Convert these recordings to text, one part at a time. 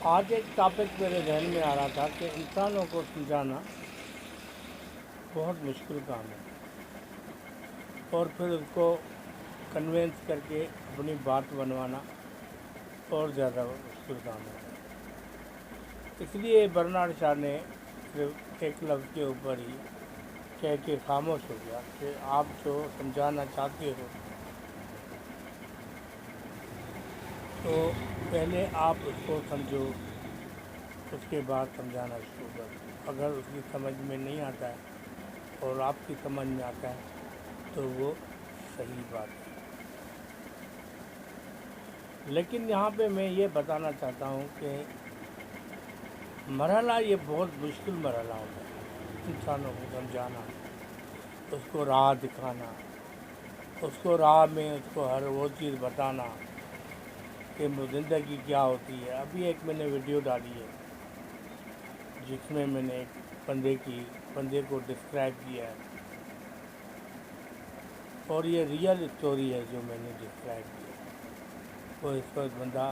آج ایک ٹاپک میرے ذہن میں آ رہا تھا کہ انسانوں کو سمجھانا بہت مشکل کام ہے اور پھر اس کو کنوینس کر کے اپنی بات بنوانا اور زیادہ مشکل کام ہے۔ اس لیے برنارڈ شاہ نے صرف ایک لفظ کے اوپر ہی کہہ کے خاموش ہو گیا کہ آپ جو سمجھانا چاہتے ہو تو پہلے آپ اس کو سمجھو، اس کے بعد سمجھانا شروع کر۔ اگر اس کی سمجھ میں نہیں آتا ہے اور آپ کی سمجھ میں آتا ہے تو وہ صحیح بات ہے۔ لیکن یہاں پہ میں یہ بتانا چاہتا ہوں کہ مرحلہ یہ بہت مشکل مرحلہ ہوتا ہے، انسانوں کو سمجھانا، اس کو راہ دکھانا، اس کو راہ میں اس کو ہر وہ چیز بتانا کہ زندگی کیا ہوتی ہے۔ ابھی ایک میں نے ویڈیو ڈالی ہے جس میں نے ایک بندے کو ڈسکرائب کیا ہے، اور یہ ریئل اسٹوری ہے جو میں نے ڈسکرائب کی ہے۔ وہ اس وقت بندہ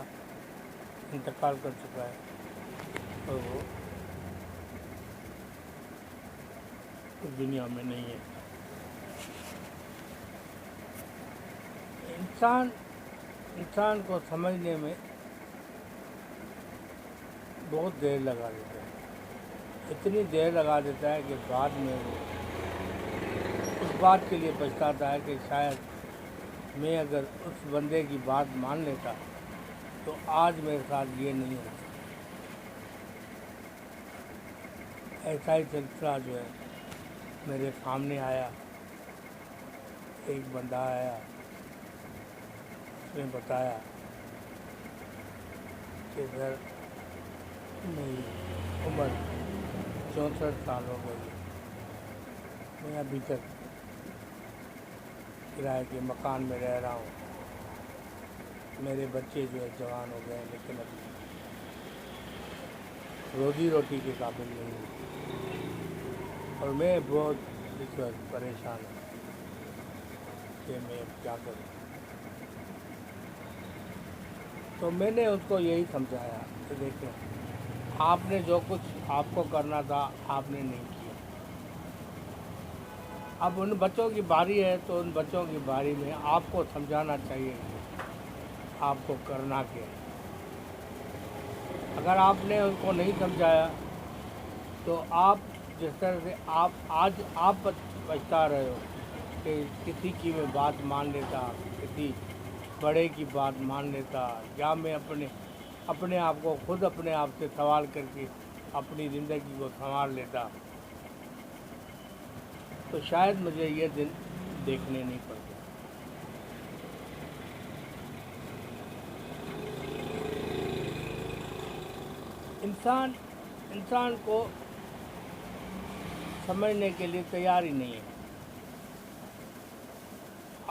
انتقال کر چکا ہے اور وہ اس دنیا میں نہیں ہے۔ انسان کو سمجھنے میں بہت دیر لگا دیتا ہے، اتنی دیر لگا دیتا ہے کہ بعد میں وہ اس بات کے لیے پچھتاتا ہے کہ شاید میں اگر اس بندے کی بات مان لیتا تو آج میرے ساتھ یہ نہیں ہوتا۔ ایسا ہی سلسلہ جو ہے میرے سامنے آیا، ایک بندہ آیا، اس نے بتایا کہ سر میری عمر 64 سال ہو گئی، میں ابھی تک کرائے کے مکان میں رہ رہا ہوں، میرے بچے جو ہے جوان ہو گئے لیکن ابھی روزی روٹی کے قابل نہیں ہوں، اور میں بہت اس وقت پریشان ہوں کہ میں اب کیا کروں۔ تو میں نے اس کو یہی سمجھایا کہ دیکھیں، آپ نے جو کچھ آپ کو کرنا تھا آپ نے نہیں کیا، اب ان بچوں کی باری ہے تو ان بچوں کی باری میں آپ کو سمجھانا چاہیے کہ آپ کو کرنا کیا ہے۔ اگر آپ نے ان کو نہیں سمجھایا تو آپ جس طرح سے آپ پچھتا رہے ہو کہ کسی کی میں بات مان لیتا، کسی بڑے کی بات مان لیتا، یا میں اپنے آپ کو خود اپنے آپ سے سوال کر کے اپنی زندگی کو سنوار لیتا تو شاید مجھے یہ دن دیکھنے نہیں پڑتے۔ انسان کو سمجھنے کے لیے تیار ہی نہیں ہے۔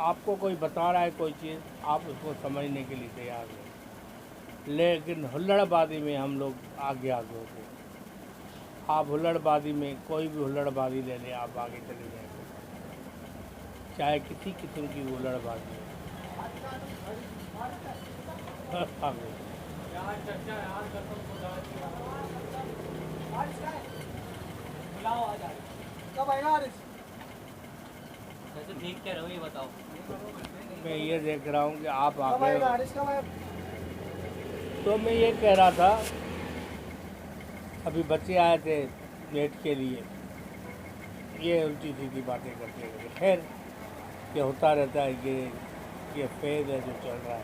آپ کو کوئی بتا رہا ہے کوئی چیز، آپ اس کو سمجھنے کے لیے تیار نہیں، لیکن ہلڑ بازی میں ہم لوگ آگے ہوتے ہیں۔ آپ ہلڑ بازی میں کوئی بھی ہلڑ بازی لے لیں، آپ آگے چلے جائیں گے، چاہے کسی قسم کی ہلڑ بازی ہو۔ میں یہ دیکھ رہا ہوں کہ آپ آگے ہو، تو میں یہ کہہ رہا تھا، ابھی بچے آئے تھے میٹ کے لیے، یہ الٹی سیدھی باتیں کرتے ہوئے، خیر یہ ہوتا رہتا ہے، یہ فیض ہے جو چل رہا ہے،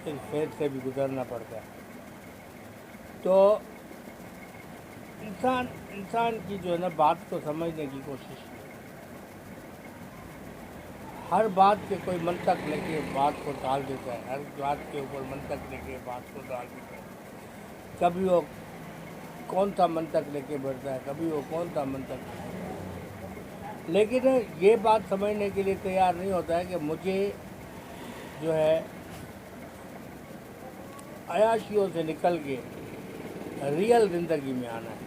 اس فیض سے بھی گزرنا پڑتا ہے۔ تو انسان کی جو ہے نا بات کو سمجھنے کی کوشش کی، ہر بات کے کوئی منطق لے کے بات کو ٹال دیتا ہے، ہر بات کے اوپر منطق لے کے بات کو ٹال دیتا ہے، کبھی وہ کون سا منطق لے کے بڑھتا ہے، کبھی وہ کون سا منطق، لیکن یہ بات سمجھنے کے لیے تیار نہیں ہوتا ہے کہ مجھے جو ہے عیاشیوں سے نکل کے ریئل زندگی میں آنا ہے۔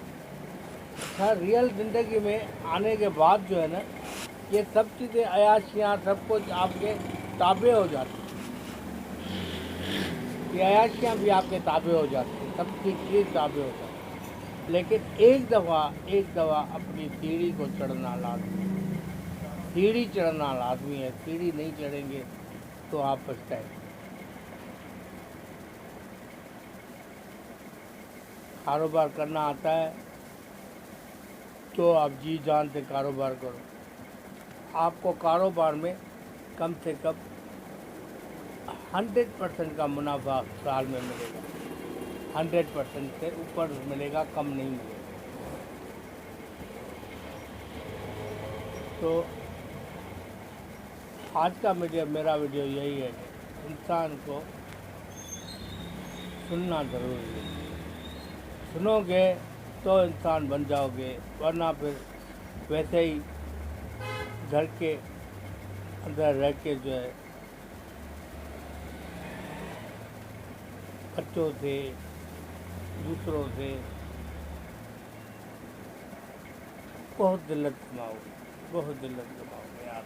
ریئل زندگی میں آنے کے بعد جو ہے نا یہ سب چیزیں عیاشیاں سب کچھ آپ کے تابع ہو جاتی ہیں، یہ عیاشیاں بھی آپ کے تابع ہو جاتی ہیں۔ سب کے تابع ہوتا ہے، لیکن ایک دفعہ اپنی سیڑھی کو چڑھنا لازمی ہے، سیڑھی چڑھنا لازمی ہے، سیڑھی نہیں چڑھیں گے تو آپ پچھتائیں گے۔ کاروبار کرنا آتا ہے تو آپ جی جان سے کاروبار کرو، آپ کو کاروبار میں کم سے کم 100% کا منافع سال میں ملے گا، 100% سے اوپر ملے گا، کم نہیں ملے گا۔ تو آج کا میرا ویڈیو یہی ہے کہ انسان کو سننا ضروری ہے، سنو گے تو انسان بن جاؤ گے، ورنہ پھر ویسے ہی گھر کے اندر رہ کے جو ہے بچوں سے دوسروں سے بہت ذلت کماؤ گے، بہت ذلت کماؤ گے یار۔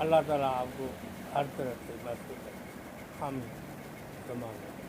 اللہ تعالیٰ آپ کو ہر طرح سے محفوظ کرے، آمین۔